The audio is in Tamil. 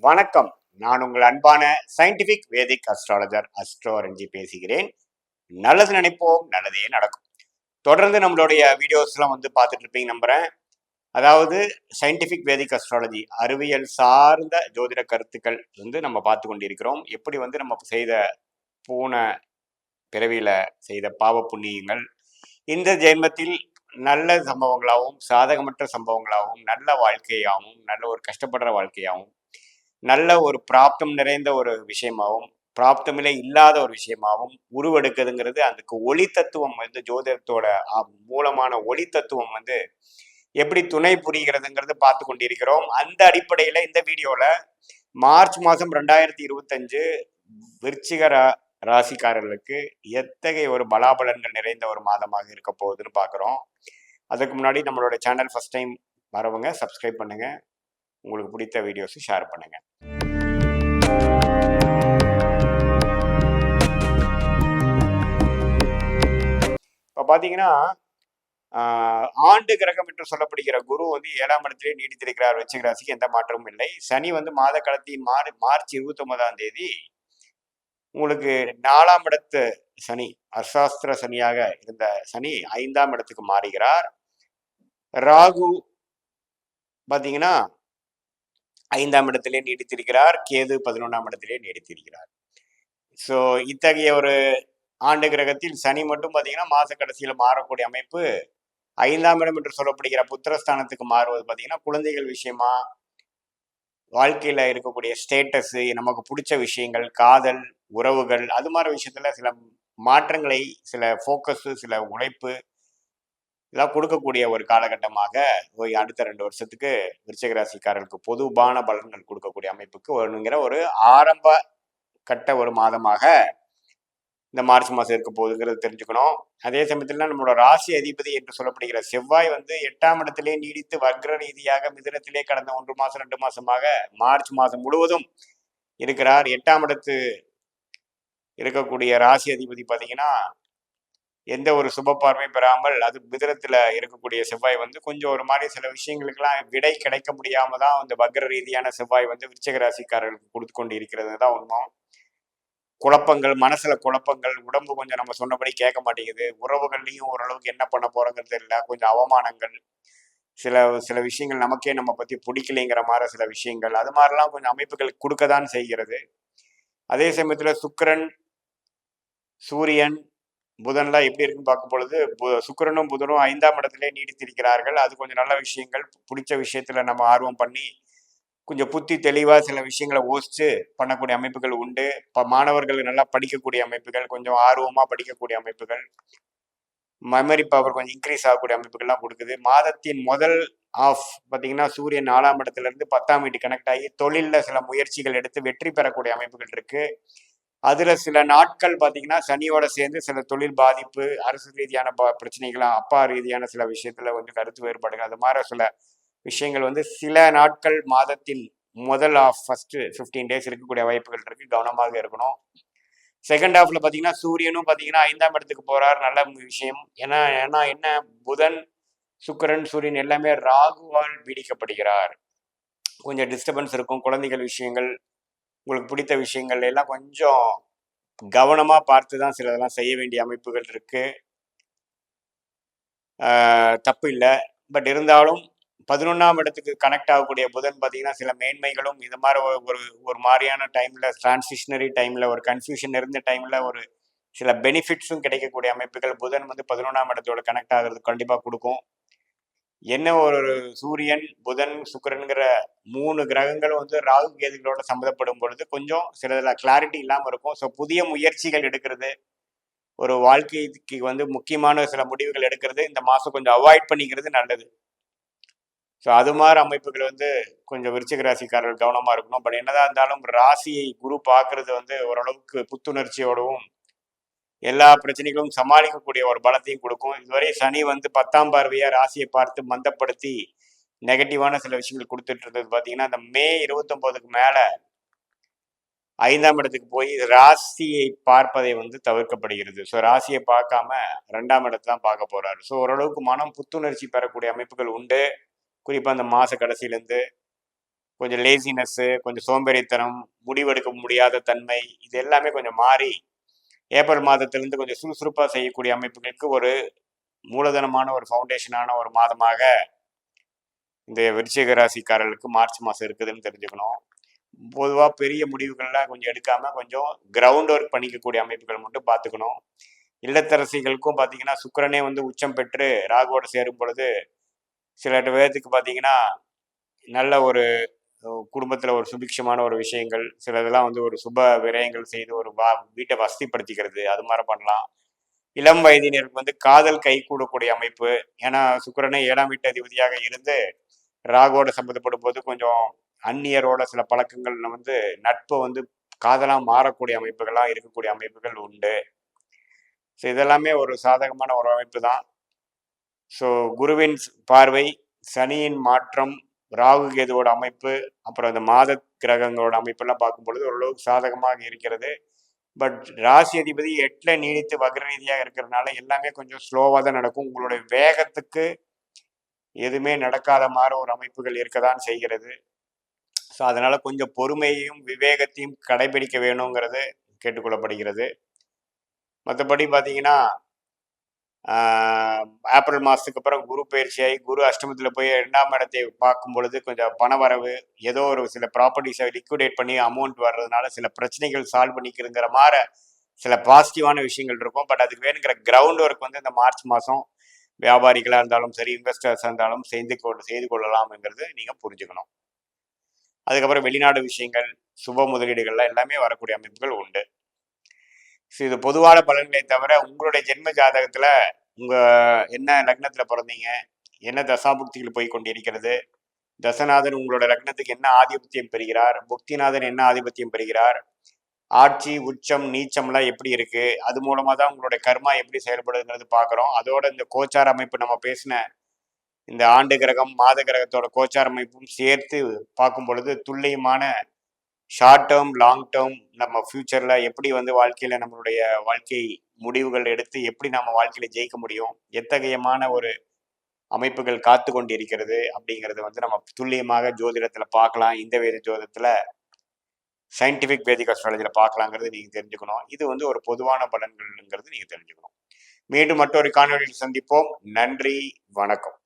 வணக்கம். நான் உங்கள் அன்பான சயின்டிபிக் வேதிக் அஸ்ட்ராலஜர் அஸ்ட்ரோரஞ்சி பேசுகிறேன். நல்லது நினைப்போம், நல்லதே நடக்கும். தொடர்ந்து நம்மளுடைய வீடியோஸ்லாம் பார்த்துட்டு இருப்பீங்க நம்புறேன். அதாவது சயின்டிபிக் வேதிக் அஸ்ட்ராலஜி அறிவியல் சார்ந்த ஜோதிட கருத்துக்கள் நம்ம பார்த்து கொண்டிருக்கிறோம். எப்படி நம்ம செய்த போன பிறவியில செய்த பாவ புண்ணியங்கள் இந்த ஜென்மத்தில் நல்ல சம்பவங்களாகவும் சாதகமற்ற சம்பவங்களாகவும் நல்ல வாழ்க்கையாகவும் நல்ல ஒரு கஷ்டப்படுற வாழ்க்கையாகவும் நல்ல ஒரு பிராப்தம் நிறைந்த ஒரு விஷயமாகவும் பிராப்தமில்லை இல்லாத ஒரு விஷயமாகவும் உருவெடுக்குதுங்கிறது அதுக்கு ஒளி தத்துவம் ஜோதிடத்தோட மூலமான ஒளி தத்துவம் எப்படி துணை புரிகிறதுங்கிறது பார்த்து கொண்டிருக்கிறோம். அந்த அடிப்படையில இந்த வீடியோல மார்ச் மாதம் 2025 விருச்சிக ராசிக்காரர்களுக்கு எத்தகைய ஒரு பலாபலன்கள் நிறைந்த ஒரு மாதமாக இருக்க போகுதுன்னு பார்க்குறோம். அதுக்கு முன்னாடி நம்மளோட சேனல் ஃபர்ஸ்ட் டைம் வரவங்க சப்ஸ்கிரைப் பண்ணுங்க, உங்களுக்கு பிடித்த வீடியோஸ் ஷேர் பண்ணுங்க. இப்போ பார்த்தீங்கன்னா ஆண்டு கிரகம் என்று சொல்லப்படுகிற குரு 7ஆம் இடத்திலே நீடித்திருக்கிறார். விருச்சிக ராசிக்கு எந்த மாற்றமும் இல்லை. சனி மாத காலத்தின் மார்ச் 29ஆம் தேதி உங்களுக்கு 4ஆம் இடத்து சனி அசாஸ்திர சனியாக இருந்த சனி 5ஆம் இடத்துக்கு மாறுகிறார். ராகு பார்த்தீங்கன்னா 5ஆம் இடத்திலே நீடித்திருக்கிறார். கேது 11ஆம் இடத்திலே நீடித்திருக்கிறார். ஸோ இத்தகைய ஒரு ஆண்டு கிரகத்தில் சனி மட்டும் பார்த்தீங்கன்னா மாச கடைசியில் மாறக்கூடிய அமைப்பு. 5ஆம் இடம் என்று சொல்லப்படுகிற புத்திரஸ்தானத்துக்கு மாறுவது பார்த்தீங்கன்னா குழந்தைகள் விஷயமா, வாழ்க்கையில இருக்கக்கூடிய ஸ்டேட்டஸ், நமக்கு பிடிச்ச விஷயங்கள், காதல், உறவுகள், அது மாதிரி விஷயத்துல சில மாற்றங்களை, சில ஃபோக்கஸ், சில உழைப்பு இதெல்லாம் கொடுக்கக்கூடிய ஒரு காலகட்டமாக அடுத்த 2 வருஷத்துக்கு விருச்சிக ராசிக்காரர்களுக்கு பொதுவான பலன்கள் கொடுக்கக்கூடிய அமைப்புக்கு ஒருங்கிற ஒரு ஆரம்ப கட்ட ஒரு மாதமாக இந்த மார்ச் மாதம் இருக்க போகுதுங்கிறது தெரிஞ்சுக்கணும். அதே சமயத்தில் நம்மளோட ராசி அதிபதி என்று சொல்லப்படுகிற செவ்வாய் 8ஆம் இடத்திலே நீடித்து வக்ர ரீதியாக மிதுனத்திலே கடந்த 1 மாதம் 2 மாசமாக மார்ச் மாதம் முழுவதும் இருக்கிறார். 8ஆம் இடத்து இருக்கக்கூடிய ராசி அதிபதி பார்த்தீங்கன்னா எந்த ஒரு சுப பார்வையும் பெறாமல் அது மிதுனத்துல இருக்கக்கூடிய செவ்வாய் கொஞ்சம் ஒரு மாதிரி சில விஷயங்களுக்கெல்லாம் விடை கிடைக்க முடியாம தான் வக்ர ரீதியான செவ்வாய் விருச்சிக ராசிக்காரர்களுக்கு கொடுத்து கொண்டு இருக்கிறது தான் உண்மை. குழப்பங்கள், மனசுல குழப்பங்கள், உடம்பு கொஞ்சம் நம்ம சொன்னபடி கேட்க மாட்டேங்குது, உறவுகள்லையும் ஓரளவுக்கு என்ன பண்ண போறோங்கிறது இல்லை, கொஞ்சம் அவமானங்கள், சில சில விஷயங்கள் நமக்கே நம்ம பத்தி பிடிக்கலைங்கிற மாதிரி சில விஷயங்கள், அது மாதிரிலாம் கொஞ்சம் அமைப்புகள் கொடுக்கதான் செய்கிறது. அதே சமயத்துல சுக்கிரன், சூரியன், புதன்லாம் எப்படி இருக்குன்னு பார்க்கும் பொழுது சுக்கிரனும் புதனும் 5ஆம் இடத்திலே நீடித்திருக்கிறார்கள். அது கொஞ்சம் நல்ல விஷயங்கள், பிடிச்ச விஷயத்துல நம்ம ஆர்வம் பண்ணி கொஞ்சம் புத்தி தெளிவா சில விஷயங்களை யோசிச்சு பண்ணக்கூடிய அமைப்புகள் உண்டு. மாணவர்கள் நல்லா படிக்கக்கூடிய அமைப்புகள், கொஞ்சம் ஆர்வமா படிக்கக்கூடிய அமைப்புகள், மெமரி பவர் கொஞ்சம் இன்க்ரீஸ் ஆகக்கூடிய அமைப்புகள்லாம் கொடுக்குது. மாதத்தின் முதல் ஆஃப் பார்த்தீங்கன்னா சூரியன் 4ஆம் இடத்துல இருந்து 10ஆம் வீட்டு கனெக்ட் ஆகி தொழில்ல சில முயற்சிகள் எடுத்து வெற்றி பெறக்கூடிய அமைப்புகள் இருக்கு. அதுல சில நாட்கள் பார்த்தீங்கன்னா சனியோட சேர்ந்து சில தொழில் பாதிப்பு, அரசு ரீதியான பிரச்சனைகள், அப்பா ரீதியான சில விஷயத்துல கருத்து வேறுபாடுகள், அது மாதிரி சில விஷயங்கள் சில நாட்கள் மாதத்தின் முதல் ஃபர்ஸ்ட் 15 டேஸ் இருக்கக்கூடிய வாய்ப்புகள் இருக்கு. கவனமாக இருக்கணும். செகண்ட் ஹாஃப்ல பார்த்தீங்கன்னா சூரியனும் பார்த்தீங்கன்னா 5ஆம் இடத்துக்கு போறார். நல்ல விஷயம். ஏன்னா என்ன, புதன், சுக்கிரன், சூரியன் எல்லாமே ராகுவால் பீடிக்கப்படுகிறார். கொஞ்சம் டிஸ்டர்பன்ஸ் இருக்கும். குழந்தைகள் விஷயங்கள், உங்களுக்கு பிடித்த விஷயங்கள் எல்லாம் கொஞ்சம் கவனமா பார்த்து தான் சிலதெல்லாம் செய்ய வேண்டிய அமைப்புகள் இருக்கு. தப்பு இல்லை. பட் இருந்தாலும் 11ஆம் இடத்துக்கு கனெக்ட் ஆகக்கூடிய புதன் பார்த்தீங்கன்னா சில மேன்மைகளும் இது மாதிரி ஒரு மாதிரியான டைம்ல, டிரான்சிஷனரி டைம்ல, ஒரு கன்ஃபியூஷன் இருந்த டைம்ல ஒரு சில பெனிஃபிட்ஸும் கிடைக்கக்கூடிய அமைப்புகள் புதன் 11ஆம் இடத்தோட கனெக்ட் ஆகிறது கண்டிப்பாக கொடுக்கும். என்ன ஒரு சூரியன், புதன், சுக்கிரன்கிற 3 கிரகங்களும் ராகு கேதுகளோட சம்மந்தப்படும் பொழுது கொஞ்சம் சிலதில் கிளாரிட்டி இல்லாமல் இருக்கும். ஸோ புதிய முயற்சிகள் எடுக்கிறது, ஒரு வாழ்க்கைக்கு முக்கியமான சில முடிவுகள் எடுக்கிறது இந்த மாதம் கொஞ்சம் அவாய்ட் பண்ணிக்கிறது நல்லது. ஸோ அது மாதிரி அமைப்புகள் கொஞ்சம் விருச்சிக ராசிக்காரர்கள் கவனமாக இருக்கணும். பட் என்னதான் இருந்தாலும் ராசியை குரு பார்க்கறது ஓரளவுக்கு புத்துணர்ச்சியோடவும் எல்லா பிரச்சனைகளும் சமாளிக்கக்கூடிய ஒரு பலத்தையும் கொடுக்கும். இதுவரை சனி 10ஆம் பார்வையா ராசியை பார்த்து மந்தப்படுத்தி நெகட்டிவான சில விஷயங்கள் கொடுத்துட்டு இருந்தது பார்த்தீங்கன்னா அந்த மே 29க்கு மேல 5ஆம் இடத்துக்கு போய் ராசியை பார்ப்பதை தவிர்க்கப்படுகிறது. ஸோ ராசியை பார்க்காம 2ஆம் இடத்தை தான் பார்க்க போறாரு. ஸோ ஓரளவுக்கு மனம் புத்துணர்ச்சி பெறக்கூடிய அமைப்புகள் உண்டு. குறிப்பாக அந்த மாத கடைசியிலேருந்து கொஞ்சம் லேசினஸ்ஸு, கொஞ்சம் சோம்பேறித்தனம், முடிவெடுக்க முடியாத தன்மை, இது எல்லாமே கொஞ்சம் மாறி ஏப்ரல் மாதத்திலிருந்து கொஞ்சம் சுறுசுறுப்பா செய்யக்கூடிய அமைப்புகளுக்கு ஒரு மூலதனமான ஒரு ஃபவுண்டேஷனான ஒரு மாதமாக இந்த விருச்சிக ராசிக்காரர்களுக்கு மார்ச் மாதம் இருக்குதுன்னு தெரிஞ்சுக்கணும். பொதுவாக பெரிய முடிவுகள்லாம் கொஞ்சம் எடுக்காம கொஞ்சம் கிரவுண்ட் ஒர்க் பண்ணிக்கக்கூடிய அமைப்புகள் மட்டும் பார்த்துக்கணும். இல்லத்தரசிகளுக்கும் பார்த்தீங்கன்னா சுக்கிரனே வந்து உச்சம் பெற்று ராகுவோட சேரும் பொழுது சில பேர்த்துக்கு பார்த்தீங்கன்னா நல்ல ஒரு குடும்பத்தில் ஒரு சுபிக்ஷமான ஒரு விஷயங்கள் சிலதெல்லாம் வந்து ஒரு சுப விரயங்கள் செய்து ஒரு வீட்டை வசதிப்படுத்திக்கிறது அது மாதிரி பண்ணலாம். இளம் வயதினருக்கு வந்து காதல் கை கூடக்கூடிய அமைப்பு. ஏன்னா சுக்கிரனே 7ஆம் வீட்டு அதிபதியாக இருந்து ராகுவோட சம்மந்தப்படும் போது கொஞ்சம் அந்நியரோட சில பழக்கங்கள் வந்து நட்பு வந்து காதலாக மாறக்கூடிய அமைப்புகள்லாம் இருக்கக்கூடிய அமைப்புகள் உண்டு. ஸோ இதெல்லாமே ஒரு சாதகமான ஒரு அமைப்பு தான். ஸோ குருவின் பார்வை, சனியின் மாற்றம், ராகு கேதுவோட அமைப்பு, அப்புறம் இந்த மாத கிரகங்களோட அமைப்பெல்லாம் பார்க்கும் பொழுது ஓரளவுக்கு சாதகமாக இருக்கிறது. பட் ராசி அதிபதி 8ல் நீடித்து வக்ர ரீதியாக இருக்கிறதுனால எல்லாமே கொஞ்சம் ஸ்லோவாக தான் நடக்கும். உங்களுடைய வேகத்துக்கு எதுவுமே நடக்காத மாதிரி ஒரு அமைப்புகள் இருக்க தான் செய்கிறது. ஸோ அதனால கொஞ்சம் பொறுமையையும் விவேகத்தையும் கடைபிடிக்க வேணுங்கிறது கேட்டுக்கொள்ளப்படுகிறது. மற்றபடி பார்த்தீங்கன்னா ஏப்ரல் மாதத்துக்கு அப்புறம் குரு பயிற்சியாகி குரு அஷ்டமத்தில் போய் 2ஆம் இடத்தை பார்க்கும் பொழுது கொஞ்சம் பண வரவு, ஏதோ ஒரு சில ப்ராப்பர்ட்டிஸை லிக்விடேட் பண்ணி அமௌண்ட் வர்றதுனால சில பிரச்சனைகள் சால்வ் பண்ணிக்கிறங்கிற மாதிரி சில பாசிட்டிவான விஷயங்கள் இருக்கும். பட் அதுக்கு வேணுங்கிற கிரவுண்ட் ஒர்க் வந்து இந்த மார்ச் மாதம் வியாபாரிகளாக இருந்தாலும் சரி, இன்வெஸ்டர்ஸாக இருந்தாலும் செய்து கொள்ளலாம்ங்கிறது நீங்கள் புரிஞ்சுக்கணும். அதுக்கப்புறம் வெளிநாடு விஷயங்கள், சுப முதலீடுகள்லாம் எல்லாமே வரக்கூடிய அமைப்புகள் உண்டு. ஸோ இது பொதுவான பலன்களை தவிர உங்களுடைய ஜென்ம ஜாதகத்தில் உங்கள் என்ன லக்னத்தில் பிறந்தீங்க, என்ன தசாபுக்திகள் போய் கொண்டிருக்கிறது, தசநாதன் உங்களோட லக்னத்துக்கு என்ன ஆதிபத்தியம் பெறுகிறார், புக்திநாதன் என்ன ஆதிபத்தியம் பெறுகிறார், ஆட்சி உச்சம் நீச்சம்லாம் எப்படி இருக்கு, அது மூலமாக தான் உங்களுடைய கர்மா எப்படி செயல்படுதுங்கிறது பார்க்குறோம். அதோட இந்த கோச்சார அமைப்பு நம்ம பேசின இந்த ஆண்டு கிரகம் மாத கிரகத்தோட கோச்சார அமைப்பும் சேர்த்து பார்க்கும் பொழுது துல்லியமான ஷார்ட் டேர்ம் லாங் டேர்ம் நம்ம ஃபியூச்சரில் எப்படி வந்து வாழ்க்கையில் நம்மளுடைய வாழ்க்கை முடிவுகள் எடுத்து எப்படி நம்ம வாழ்க்கையில் ஜெயிக்க முடியும், எத்தகையமான ஒரு அமைப்புகள் காத்து கொண்டு இருக்கிறது அப்படிங்கிறது வந்து நம்ம துல்லியமாக ஜோதிடத்தில் பார்க்கலாம். இந்த வேத ஜோதிடத்தில் சயின்டிஃபிக் வேதிக் அஸ்ட்ராலஜியில் பார்க்கலாங்கிறது நீங்கள் தெரிஞ்சுக்கணும். இது வந்து ஒரு பொதுவான பலன்கள்ங்கிறது நீங்கள் தெரிஞ்சுக்கணும். மீண்டும் மற்றொரு காணொலியில் சந்திப்போம். நன்றி, வணக்கம்.